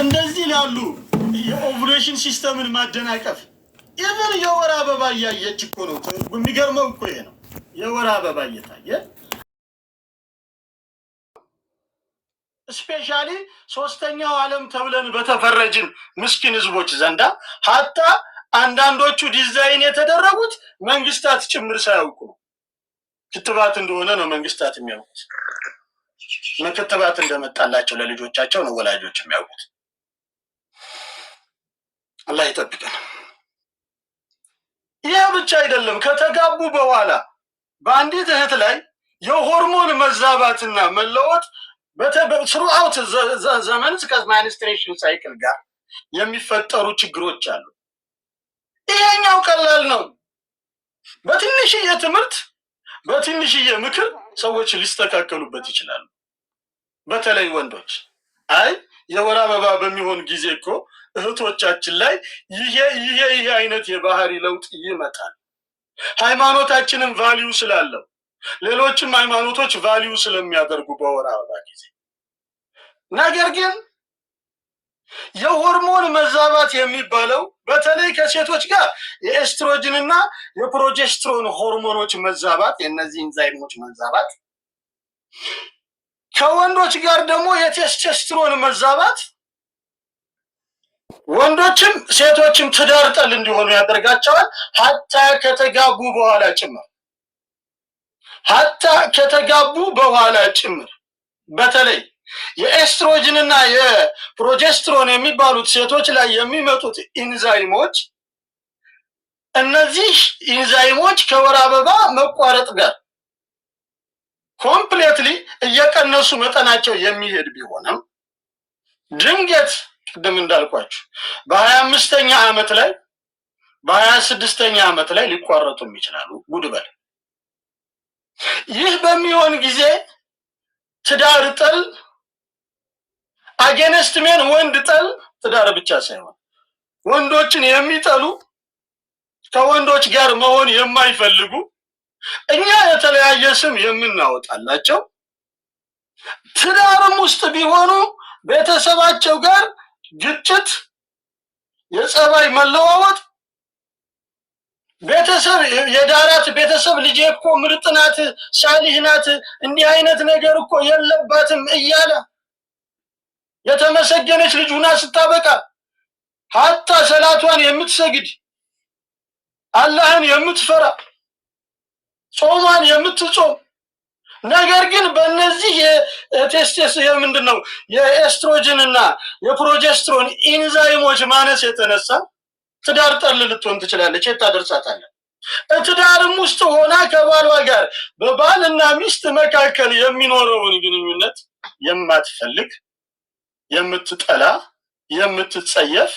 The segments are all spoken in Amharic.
እንደዚህ ላሉ የኦቭሌሽን ሲስተምን ማደናቀፍ ኢቨን የወር አበባ እያየች እኮ ነው። የሚገርመው እኮ ይሄ ነው። የወር አበባ እየታየ ስፔሻሊ ሶስተኛው ዓለም ተብለን በተፈረጅን ምስኪን ህዝቦች ዘንዳ ሀታ አንዳንዶቹ ዲዛይን የተደረጉት መንግስታት ጭምር ሳያውቁ ነው። ክትባት እንደሆነ ነው መንግስታት የሚያውቁት። ክትባት እንደመጣላቸው ለልጆቻቸው ነው ወላጆች የሚያውቁት። አላህ ይጠብቀን። ይህ ብቻ አይደለም። ከተጋቡ በኋላ በአንዲት እህት ላይ የሆርሞን መዛባትና መለወጥ በስሩአውት ዘመን ከማንስትሬሽን ሳይክል ጋር የሚፈጠሩ ችግሮች አሉ። ይሄኛው ቀላል ነው። በትንሽዬ ትምህርት በትንሽዬ ምክር ሰዎች ሊስተካከሉበት ይችላሉ። በተለይ ወንዶች አይ የወር አበባ በሚሆን ጊዜ እኮ እህቶቻችን ላይ ይሄ አይነት የባህሪ ለውጥ ይመጣል። ሃይማኖታችንን ቫልዩ ስላለው ሌሎችም ሃይማኖቶች ቫልዩ ስለሚያደርጉ በወር አበባ ጊዜ። ነገር ግን የሆርሞን መዛባት የሚባለው በተለይ ከሴቶች ጋር የኤስትሮጅንና የፕሮጀስትሮን ሆርሞኖች መዛባት፣ የእነዚህ ኢንዛይሞች መዛባት፣ ከወንዶች ጋር ደግሞ የቴስቶስትሮን መዛባት ወንዶችም ሴቶችም ትዳር ጠል እንዲሆኑ ያደርጋቸዋል። ሀታ ከተጋቡ በኋላ ጭምር በተለይ የኤስትሮጅንና የፕሮጀስትሮን የሚባሉት ሴቶች ላይ የሚመጡት ኢንዛይሞች፣ እነዚህ ኢንዛይሞች ከወር አበባ መቋረጥ ጋር ኮምፕሌትሊ እየቀነሱ መጠናቸው የሚሄድ ቢሆንም ድንገት ቅድም እንዳልኳችሁ በ25ኛ ዓመት ላይ በ26ኛ ዓመት ላይ ሊቋረጡም ይችላሉ። ጉድበል። ይህ በሚሆን ጊዜ ትዳር ጠል አጌንስት ሜን ወንድ ጠል ትዳር ብቻ ሳይሆን ወንዶችን የሚጠሉ ከወንዶች ጋር መሆን የማይፈልጉ እኛ የተለያየ ስም የምናወጣላቸው ትዳርም ውስጥ ቢሆኑ ቤተሰባቸው ጋር ግጭት፣ የጸባይ መለዋወጥ፣ ቤተሰብ የዳራት ቤተሰብ ልጄ እኮ ምርጥ ናት፣ ሳሊህ ናት፣ እንዲህ አይነት ነገር እኮ የለባትም እያለ የተመሰገነች ልጅ ሁና ስታበቃ ሀታ ሰላቷን የምትሰግድ አላህን የምትፈራ ጾሟን የምትጾም ነገር ግን በእነዚህ ምንድነው የኤስትሮጅንና የፕሮጀስትሮን ኢንዛይሞች ማነስ የተነሳ ትዳር ጠል ልትሆን ትችላለች። የታደርሳታለህ ትዳርም ውስጥ ሆና ከባሏ ጋር በባልና ሚስት መካከል የሚኖረውን ግንኙነት የማትፈልግ፣ የምትጠላ፣ የምትጸየፍ፣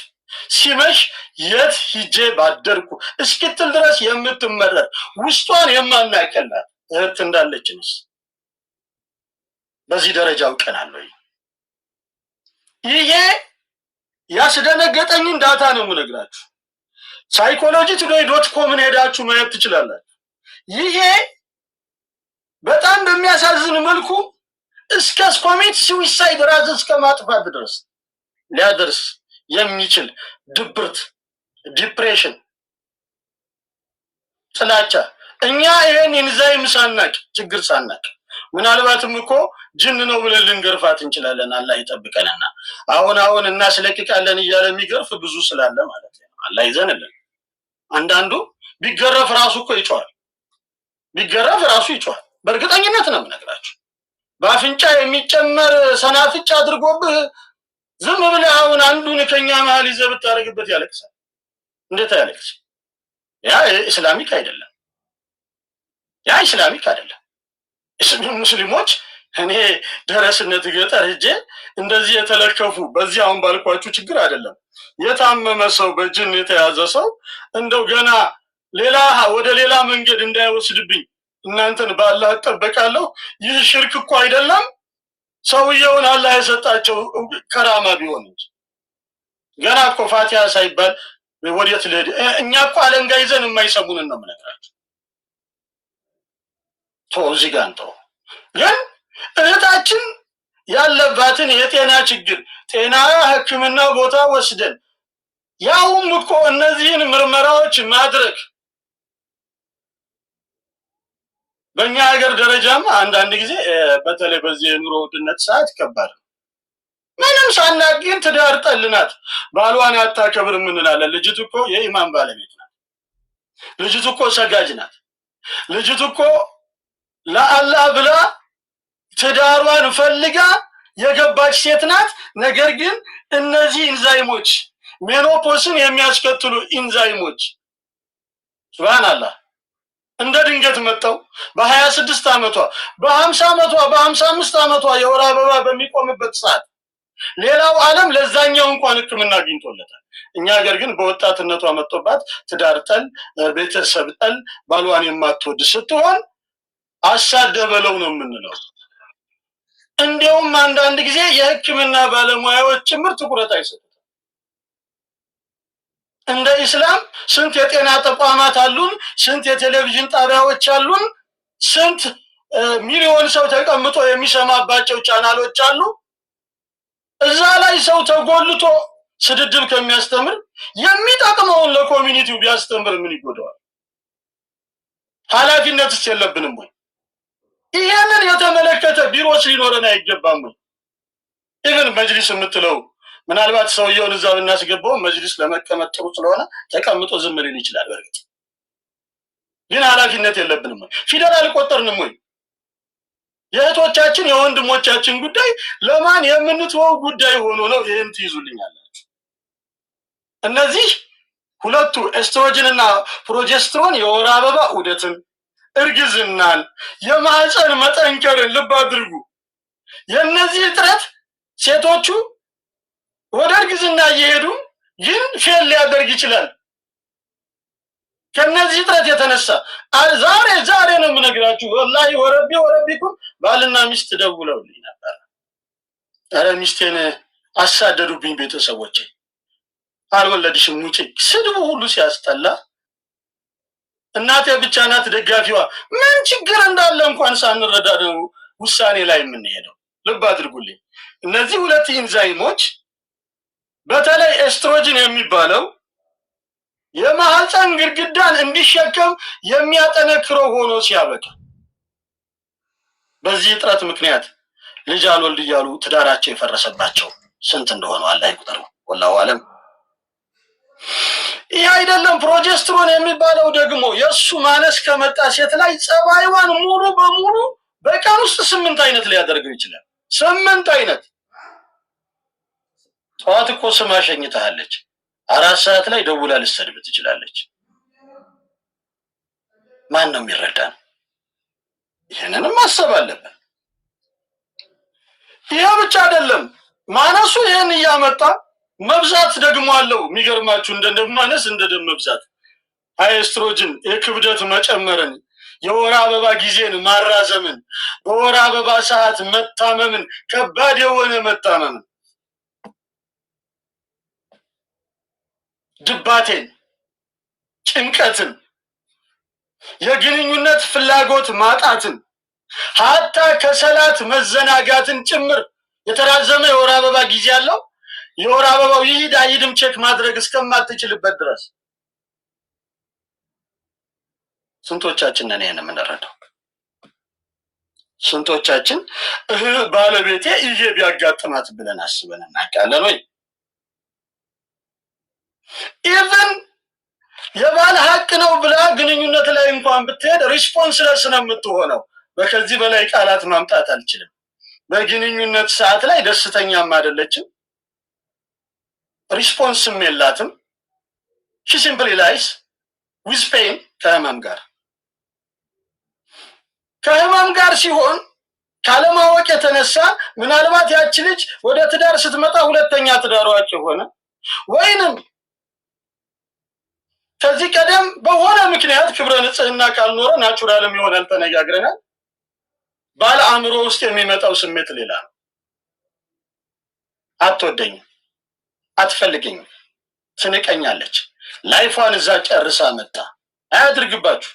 ሲመሽ የት ሂጄ ባደርኩ እስክትል ድረስ የምትመረር ውስጧን የማናቀላት እህት እንዳለችንስ በዚህ ደረጃ አውቀናለሁ። ይሄ ያስደነገጠኝን ዳታ ነው የምነግራችሁ። psychologytoday.comን ሄዳችሁ ማየት ትችላላችሁ። ይሄ በጣም በሚያሳዝን መልኩ እስከ ኮሚት suicide ራስ እስከ ማጥፋት ድረስ ሊያደርስ የሚችል ድብርት፣ ዲፕሬሽን፣ ጥላቻ እኛ ይሄን ኢንዛይም ሳናቅ ችግር ሳናቅ ምናልባትም እኮ ጅን ነው ብለን ልንገርፋት እንችላለን። አላህ ይጠብቀንና አሁን እናስለቅቃለን እያለ የሚገርፍ ብዙ ስላለ ማለት ነው። አላህ ይዘንልን። አንዳንዱ ቢገረፍ ራሱ እኮ ይጮሃል። በእርግጠኝነት ነው የምነግራችሁ። በአፍንጫ የሚጨመር ሰናፍጭ አድርጎብህ ዝም ብለህ አሁን አንዱን ከኛ መሀል ይዘህ ብታደርግበት ያለቅሳል። እንዴት ያለቅስ? ያ ኢስላሚክ አይደለም። ሙስሊሞች እኔ ደረስነት ገጠር ሄጄ እንደዚህ የተለከፉ በዚህ አሁን ባልኳችሁ ችግር አይደለም የታመመ ሰው በጅን የተያዘ ሰው እንደው ገና ወደ ሌላ መንገድ እንዳይወስድብኝ እናንተን ባላህ ተጠበቃለሁ። ይህ ሽርክ እኮ አይደለም። ሰውየውን አላህ የሰጣቸው ከራማ ቢሆን እንጂ ገና እኮ ፋቲሃ ሳይባል ወዴት ልሄድ? እኛ እኮ አለንጋ ይዘን የማይሰሙንን ነው የምነግራችሁ። እዚህ ጋር እንተው። ግን እህታችን ያለባትን የጤና ችግር ጤና ሕክምና ቦታ ወስደን ያውም እኮ እነዚህን ምርመራዎች ማድረግ በእኛ ሀገር ደረጃም አንዳንድ ጊዜ በተለይ በዚህ የኑሮ ውድነት ሰዓት ከባድ ነው። ምንም ሳናግን ትዳር ጠልናት ባሏን አታከብርም እንላለን። ልጅቱ እኮ የኢማን ባለቤት ናት። ልጅቱ እኮ ሰጋጅ ናት። ልጅቱ እኮ ለአላህ ብላ ትዳሯን ፈልጋ የገባች ሴት ናት። ነገር ግን እነዚህ ኢንዛይሞች ሜኖፖስን የሚያስከትሉ ኢንዛይሞች ሱብሃንአላህ እንደ ድንገት መጣው በ26 ዓመቷ በ50 ዓመቷ በ55 ዓመቷ የወር አበባ በሚቆምበት ሰዓት ሌላው ዓለም ለዛኛው እንኳን ሕክምና አግኝቶለታል። እኛ ሀገር ግን በወጣትነቷ መጥቶባት ትዳር ጠል ቤተሰብ ጠል ባሏን የማትወድ ስትሆን አሳደበለው ነው የምንለው። እንዲያውም አንዳንድ ጊዜ የሕክምና ባለሙያዎች ጭምር ትኩረት አይሰጡም። እንደ ኢስላም ስንት የጤና ተቋማት አሉን፣ ስንት የቴሌቪዥን ጣቢያዎች አሉን፣ ስንት ሚሊዮን ሰው ተቀምጦ የሚሰማባቸው ቻናሎች አሉ። እዛ ላይ ሰው ተጎልቶ ስድድብ ከሚያስተምር የሚጠቅመውን ለኮሚኒቲው ቢያስተምር ምን ይጎዳዋል? ኃላፊነትስ የለብንም ወይ? ይሄንን የተመለከተ ቢሮስ ሊኖረን አይገባም ወይ? ኢቭን መጅሊስ የምትለው ምናልባት ሰውየውን እዛ ብናስገባው መጅሊስ ለመቀመጥ ጥሩ ስለሆነ ተቀምጦ ዝም ሊል ይችላል። በርግጥ ግን ኃላፊነት የለብንም ወይ? ፊደል አልቆጠርንም ወይ? የእህቶቻችን የወንድሞቻችን ጉዳይ ለማን የምንተወው ጉዳይ ሆኖ ነው ይሄን ትይዙልኛላችሁ? እነዚህ ሁለቱ ኤስትሮጅንና ፕሮጀስትሮን የወር አበባ ዑደትን፣ እርግዝናን፣ የማህፀን መጠንከርን ልብ አድርጉ። የነዚህ እጥረት ሴቶቹ ወደ እርግዝና እየሄዱ ግን ፌል ሊያደርግ ይችላል። ከነዚህ እጥረት የተነሳ ዛሬ ነው የምነግራችሁ። ወላሂ ወረቢኩም ባልና ሚስት ደውለውልኝ ነበር። ኧረ ሚስቴን አሳደዱብኝ ቤተሰቦቼ፣ አልወለድሽም ውጪ። ስድቡ ሁሉ ሲያስጠላ እናቴ ብቻ ናት ደጋፊዋ። ምን ችግር እንዳለ እንኳን ሳንረዳ ነው ውሳኔ ላይ የምንሄደው። ልብ አድርጉልኝ። እነዚህ ሁለት ኢንዛይሞች በተለይ ኤስትሮጅን የሚባለው የማህፀን ግድግዳን እንዲሸከም የሚያጠነክረው ሆኖ ሲያበቃ በዚህ እጥረት ምክንያት ልጅ አልወልድ እያሉ ትዳራቸው የፈረሰባቸው ስንት እንደሆነ አላህ ይቁጠረው። ወላሁ አለም። ይህ አይደለም። ፕሮጀስትሮን የሚባለው ደግሞ የእሱ ማነስ ከመጣ ሴት ላይ ጸባይዋን ሙሉ በሙሉ በቀን ውስጥ 8 አይነት ሊያደርገው ይችላል። 8 አይነት። ጠዋት እኮ ስማ ሸኝታለች፣ 4 ሰዓት ላይ ደውላ ልትሰድብ ትችላለች። ማን ነው የሚረዳን? ይሄንንም ማሰብ አለብን። ይሄ ብቻ አይደለም ማነሱ ይሄን እያመጣ መብዛት ደግሞ አለው። የሚገርማችሁ እንደ ደም ማነስ እንደ ደም መብዛት ሃይ ኤስትሮጅን የክብደት መጨመርን፣ የወር አበባ ጊዜን ማራዘምን፣ በወር አበባ ሰዓት መታመምን፣ ከባድ የሆነ መታመምን፣ ድባቴን፣ ጭንቀትን፣ የግንኙነት ፍላጎት ማጣትን፣ ሀታ ከሰላት መዘናጋትን ጭምር የተራዘመ የወር አበባ ጊዜ ያለው የወር አበባው ይሂድ አይሂድም ቼክ ማድረግ እስከማትችልበት ድረስ። ስንቶቻችን ነን ይሄን የምንረዳው? ስንቶቻችን ባለቤቴ ይሄ ቢያጋጥማት ብለን አስበን እናውቃለን ወይ? ኢቭን የባል ሀቅ ነው ብላ ግንኙነት ላይ እንኳን ብትሄድ ሪስፖንስለስ ነው የምትሆነው። በከዚህ በላይ ቃላት ማምጣት አልችልም። በግንኙነት ሰዓት ላይ ደስተኛም አይደለችም፣ ሪስፖንስም የላትም። ሺ ሲምፕሊ ላይስ ዊዝ ፔን ከህመም ጋር ሲሆን ካለማወቅ የተነሳ ምናልባት ያቺ ልጅ ወደ ትዳር ስትመጣ ሁለተኛ ትዳሯቸው ሆነ ወይንም ከዚህ ቀደም በሆነ ምክንያት ክብረ ንጽህና ካልኖረ ናቹራልም ይሆናል ተነጋግረናል። ባለ አእምሮ ውስጥ የሚመጣው ስሜት ሌላ ነው። አትወደኝም፣ አትፈልገኝም፣ ትንቀኛለች። ላይፏን እዛ ጨርሳ መጣ። አያድርግባችሁ።